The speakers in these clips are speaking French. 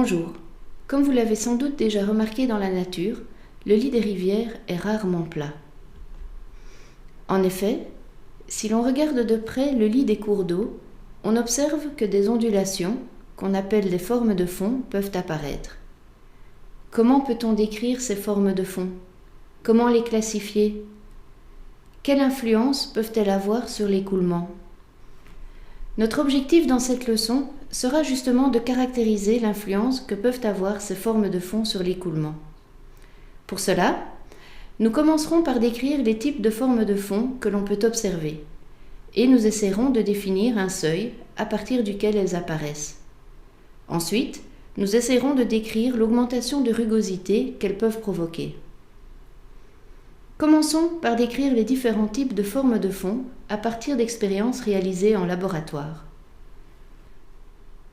Bonjour. Comme vous l'avez sans doute déjà remarqué dans la nature, le lit des rivières est rarement plat. En effet, si l'on regarde de près le lit des cours d'eau, on observe que des ondulations, qu'on appelle des formes de fond, peuvent apparaître. Comment peut-on décrire ces formes de fond? Comment les classifier? Quelle influence peuvent-elles avoir sur l'écoulement? Notre objectif dans cette leçon sera justement de caractériser l'influence que peuvent avoir ces formes de fond sur l'écoulement. Pour cela, nous commencerons par décrire les types de formes de fond que l'on peut observer, et nous essaierons de définir un seuil à partir duquel elles apparaissent. Ensuite, nous essaierons de décrire l'augmentation de rugosité qu'elles peuvent provoquer. Commençons par décrire les différents types de formes de fond à partir d'expériences réalisées en laboratoire.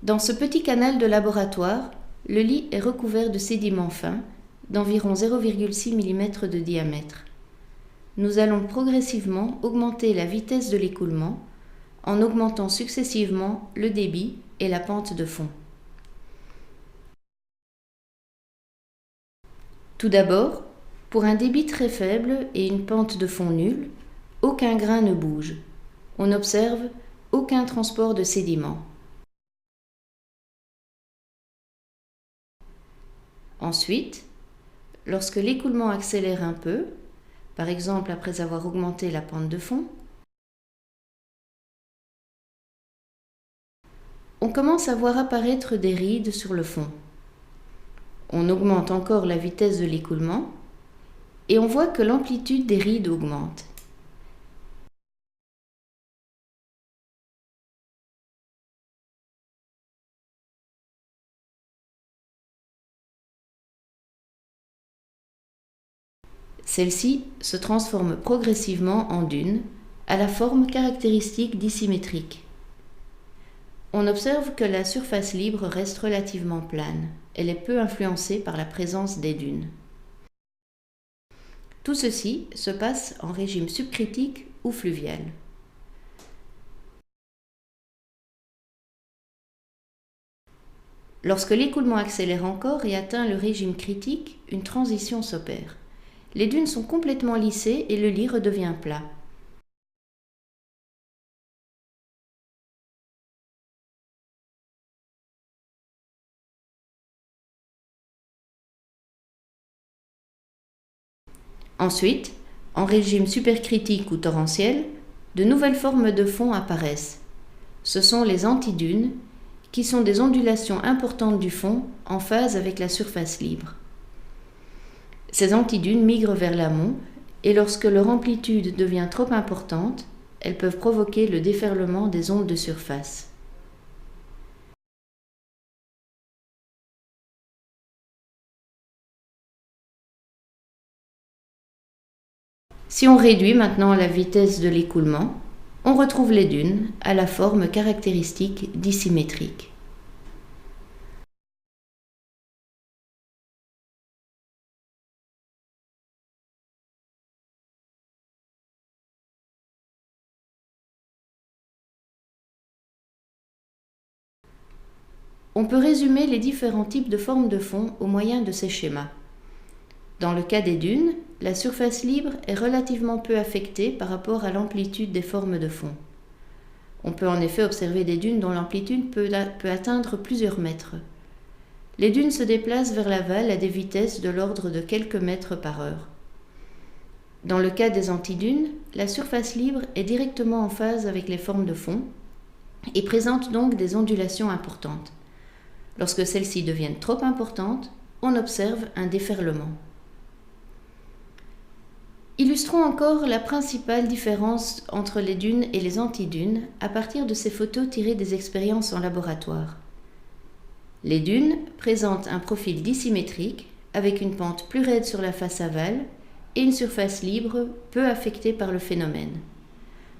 Dans ce petit canal de laboratoire, le lit est recouvert de sédiments fins d'environ 0,6 mm de diamètre. Nous allons progressivement augmenter la vitesse de l'écoulement en augmentant successivement le débit et la pente de fond. Tout d'abord, pour un débit très faible et une pente de fond nulle, aucun grain ne bouge. On n'observe aucun transport de sédiments. Ensuite, lorsque l'écoulement accélère un peu, par exemple après avoir augmenté la pente de fond, on commence à voir apparaître des rides sur le fond. On augmente encore la vitesse de l'écoulement et on voit que l'amplitude des rides augmente. Celles-ci se transforment progressivement en dunes, à la forme caractéristique dissymétrique. On observe que la surface libre reste relativement plane. Elle est peu influencée par la présence des dunes. Tout ceci se passe en régime subcritique ou fluvial. Lorsque l'écoulement accélère encore et atteint le régime critique, une transition s'opère. Les dunes sont complètement lissées et le lit redevient plat. Ensuite, en régime supercritique ou torrentiel, de nouvelles formes de fond apparaissent. Ce sont les antidunes, qui sont des ondulations importantes du fond en phase avec la surface libre. Ces antidunes migrent vers l'amont et lorsque leur amplitude devient trop importante, elles peuvent provoquer le déferlement des ondes de surface. Si on réduit maintenant la vitesse de l'écoulement, on retrouve les dunes à la forme caractéristique dissymétrique. On peut résumer les différents types de formes de fond au moyen de ces schémas. Dans le cas des dunes, la surface libre est relativement peu affectée par rapport à l'amplitude des formes de fond. On peut en effet observer des dunes dont l'amplitude peut atteindre plusieurs mètres. Les dunes se déplacent vers l'aval à des vitesses de l'ordre de quelques mètres par heure. Dans le cas des antidunes, la surface libre est directement en phase avec les formes de fond et présente donc des ondulations importantes. Lorsque celles-ci deviennent trop importantes, on observe un déferlement. Illustrons encore la principale différence entre les dunes et les antidunes à partir de ces photos tirées des expériences en laboratoire. Les dunes présentent un profil dissymétrique avec une pente plus raide sur la face aval et une surface libre peu affectée par le phénomène,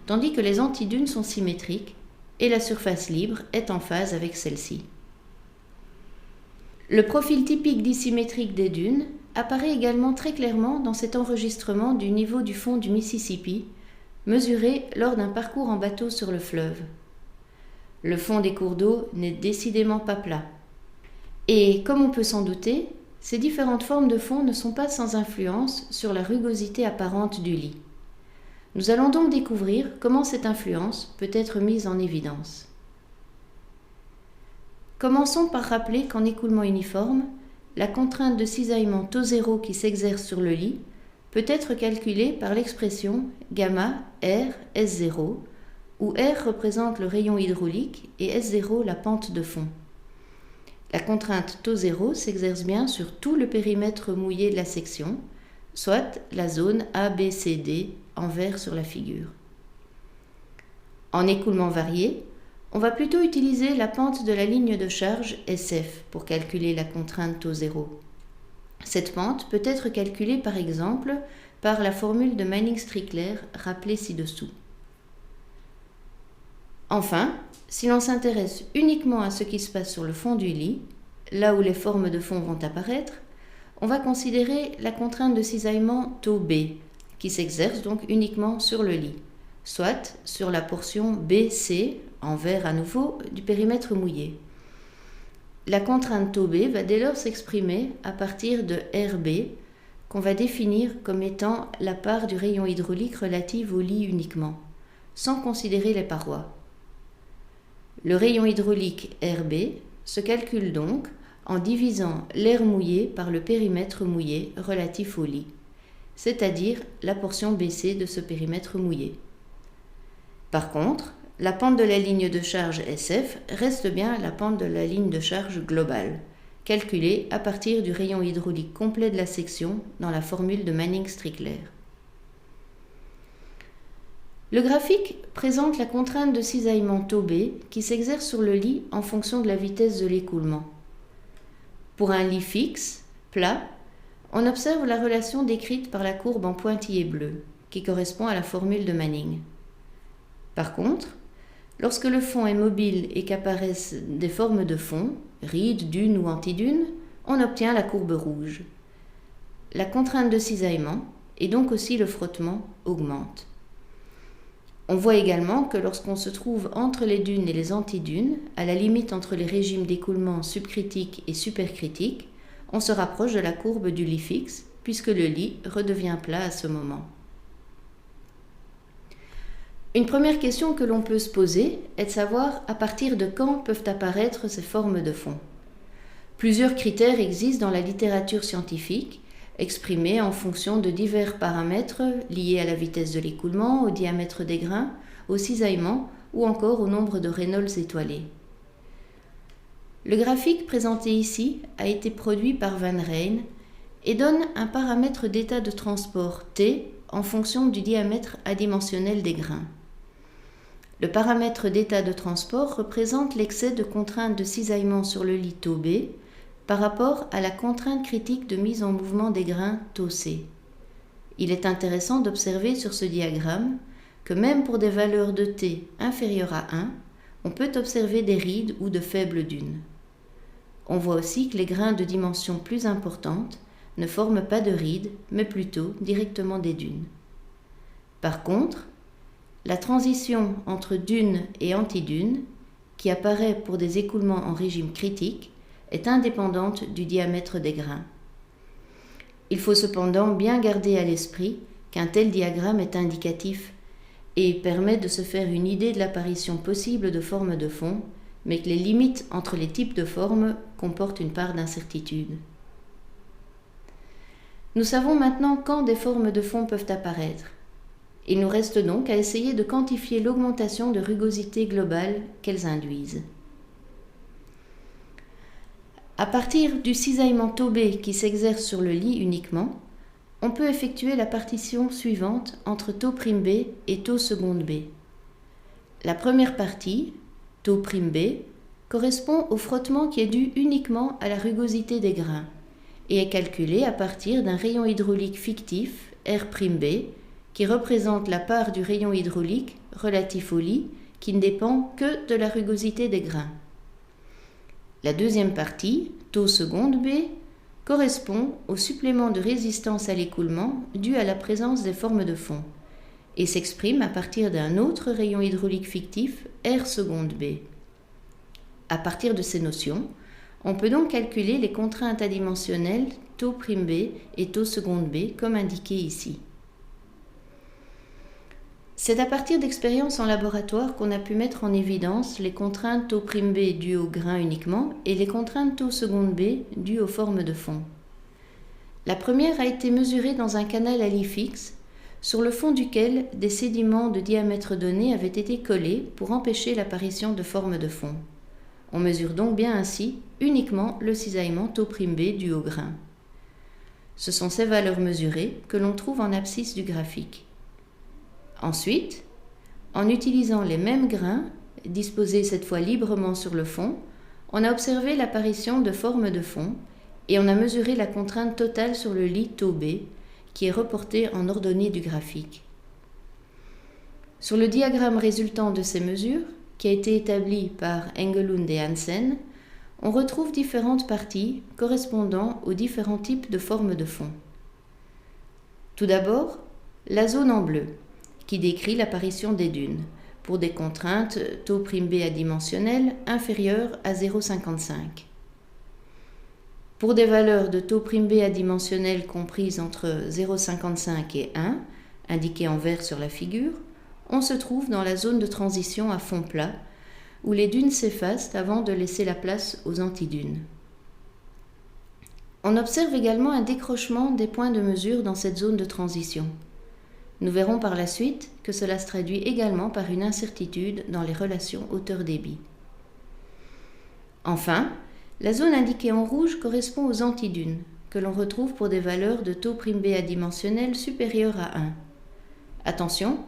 tandis que les antidunes sont symétriques et la surface libre est en phase avec celle-ci. Le profil typique dissymétrique des dunes apparaît également très clairement dans cet enregistrement du niveau du fond du Mississippi, mesuré lors d'un parcours en bateau sur le fleuve. Le fond des cours d'eau n'est décidément pas plat. Et comme on peut s'en douter, ces différentes formes de fond ne sont pas sans influence sur la rugosité apparente du lit. Nous allons donc découvrir comment cette influence peut être mise en évidence. Commençons par rappeler qu'en écoulement uniforme, la contrainte de cisaillement taux zéro qui s'exerce sur le lit peut être calculée par l'expression gamma R S0, où R représente le rayon hydraulique et S0 la pente de fond. La contrainte taux zéro s'exerce bien sur tout le périmètre mouillé de la section, soit la zone ABCD en vert sur la figure. En écoulement varié, on va plutôt utiliser la pente de la ligne de charge SF pour calculer la contrainte taux zéro. Cette pente peut être calculée par exemple par la formule de Manning-Strickler rappelée ci-dessous. Enfin, si l'on s'intéresse uniquement à ce qui se passe sur le fond du lit, là où les formes de fond vont apparaître, on va considérer la contrainte de cisaillement taux B, qui s'exerce donc uniquement sur le lit, soit sur la portion BC, en vert à nouveau, du périmètre mouillé. La contrainte taux B va dès lors s'exprimer à partir de RB, qu'on va définir comme étant la part du rayon hydraulique relative au lit uniquement, sans considérer les parois. Le rayon hydraulique RB se calcule donc en divisant l'air mouillé par le périmètre mouillé relatif au lit, c'est-à-dire la portion BC de ce périmètre mouillé. Par contre, la pente de la ligne de charge SF reste bien la pente de la ligne de charge globale, calculée à partir du rayon hydraulique complet de la section dans la formule de Manning-Strickler. Le graphique présente la contrainte de cisaillement taux B qui s'exerce sur le lit en fonction de la vitesse de l'écoulement. Pour un lit fixe, plat, on observe la relation décrite par la courbe en pointillé bleu, qui correspond à la formule de Manning. Par contre, lorsque le fond est mobile et qu'apparaissent des formes de fond, rides, dunes ou antidunes, on obtient la courbe rouge. La contrainte de cisaillement, et donc aussi le frottement, augmente. On voit également que lorsqu'on se trouve entre les dunes et les antidunes, à la limite entre les régimes d'écoulement subcritique et supercritique, on se rapproche de la courbe du lit fixe, puisque le lit redevient plat à ce moment. Une première question que l'on peut se poser est de savoir à partir de quand peuvent apparaître ces formes de fond. Plusieurs critères existent dans la littérature scientifique, exprimés en fonction de divers paramètres liés à la vitesse de l'écoulement, au diamètre des grains, au cisaillement ou encore au nombre de Reynolds étoilés. Le graphique présenté ici a été produit par Van Rijn et donne un paramètre d'état de transport T en fonction du diamètre adimensionnel des grains. Le paramètre d'état de transport représente l'excès de contrainte de cisaillement sur le lit taux B par rapport à la contrainte critique de mise en mouvement des grains taux C. Il est intéressant d'observer sur ce diagramme que même pour des valeurs de T inférieures à 1, on peut observer des rides ou de faibles dunes. On voit aussi que les grains de dimension plus importante ne forment pas de rides, mais plutôt directement des dunes. Par contre, la transition entre dunes et antidunes, qui apparaît pour des écoulements en régime critique, est indépendante du diamètre des grains. Il faut cependant bien garder à l'esprit qu'un tel diagramme est indicatif et permet de se faire une idée de l'apparition possible de formes de fond, mais que les limites entre les types de formes comportent une part d'incertitude. Nous savons maintenant quand des formes de fond peuvent apparaître. Il nous reste donc à essayer de quantifier l'augmentation de rugosité globale qu'elles induisent. À partir du cisaillement taux B qui s'exerce sur le lit uniquement, on peut effectuer la partition suivante entre taux prime B et taux seconde B. La première partie, taux prime B, correspond au frottement qui est dû uniquement à la rugosité des grains et est calculé à partir d'un rayon hydraulique fictif, R'(B), qui représente la part du rayon hydraulique relatif au lit qui ne dépend que de la rugosité des grains. La deuxième partie, taux seconde B, correspond au supplément de résistance à l'écoulement dû à la présence des formes de fond et s'exprime à partir d'un autre rayon hydraulique fictif, R seconde B. À partir de ces notions, On peut donc calculer les contraintes adimensionnelles τ'B et τ'B comme indiqué ici. C'est à partir d'expériences en laboratoire qu'on a pu mettre en évidence les contraintes τ'B dues au grain uniquement et les contraintes τ'B dues aux formes de fond. La première a été mesurée dans un canal à lit fixe, sur le fond duquel des sédiments de diamètre donné avaient été collés pour empêcher l'apparition de formes de fond. On mesure donc bien ainsi uniquement le cisaillement τ'B dû au grain. Ce sont ces valeurs mesurées que l'on trouve en abscisse du graphique. Ensuite, en utilisant les mêmes grains, disposés cette fois librement sur le fond, on a observé l'apparition de formes de fond et on a mesuré la contrainte totale sur le lit τB, qui est reportée en ordonnée du graphique. Sur le diagramme résultant de ces mesures, qui a été établi par Engelund et Hansen, on retrouve différentes parties correspondant aux différents types de formes de fond. Tout d'abord, la zone en bleu, qui décrit l'apparition des dunes, pour des contraintes τ'B adimensionnelles inférieures à 0,55. Pour des valeurs de τ'B adimensionnelles comprises entre 0,55 et 1, indiquées en vert sur la figure, on se trouve dans la zone de transition à fond plat, où les dunes s'effacent avant de laisser la place aux antidunes. On observe également un décrochement des points de mesure dans cette zone de transition. Nous verrons par la suite que cela se traduit également par une incertitude dans les relations hauteur-débit. Enfin, la zone indiquée en rouge correspond aux antidunes, que l'on retrouve pour des valeurs de τ'B adimensionnelles supérieures à 1. Attention,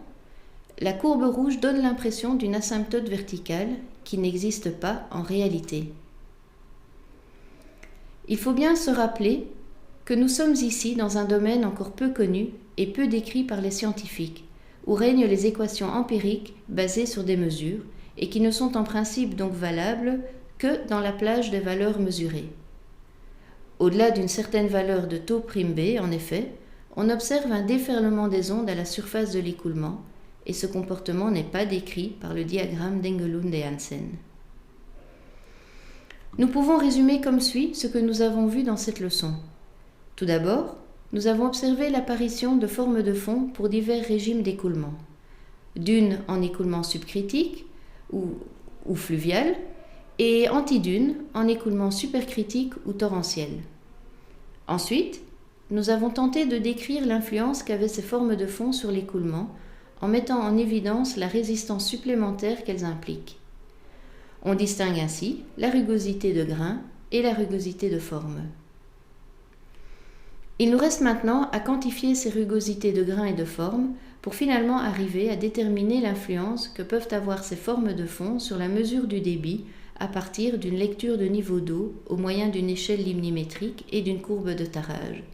la courbe rouge donne l'impression d'une asymptote verticale qui n'existe pas en réalité. Il faut bien se rappeler que nous sommes ici dans un domaine encore peu connu et peu décrit par les scientifiques, où règnent les équations empiriques basées sur des mesures et qui ne sont en principe donc valables que dans la plage des valeurs mesurées. Au-delà d'une certaine valeur de τ'B, en effet, on observe un déferlement des ondes à la surface de l'écoulement, et ce comportement n'est pas décrit par le diagramme d'Engelund et Hansen. Nous pouvons résumer comme suit ce que nous avons vu dans cette leçon. Tout d'abord, nous avons observé l'apparition de formes de fond pour divers régimes d'écoulement. Dunes en écoulement subcritique ou fluvial, et antidunes en écoulement supercritique ou torrentiel. Ensuite, nous avons tenté de décrire l'influence qu'avaient ces formes de fond sur l'écoulement en mettant en évidence la résistance supplémentaire qu'elles impliquent. On distingue ainsi la rugosité de grain et la rugosité de forme. Il nous reste maintenant à quantifier ces rugosités de grain et de forme pour finalement arriver à déterminer l'influence que peuvent avoir ces formes de fond sur la mesure du débit à partir d'une lecture de niveau d'eau au moyen d'une échelle limnimétrique et d'une courbe de tarage.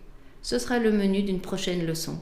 Ce sera le menu d'une prochaine leçon.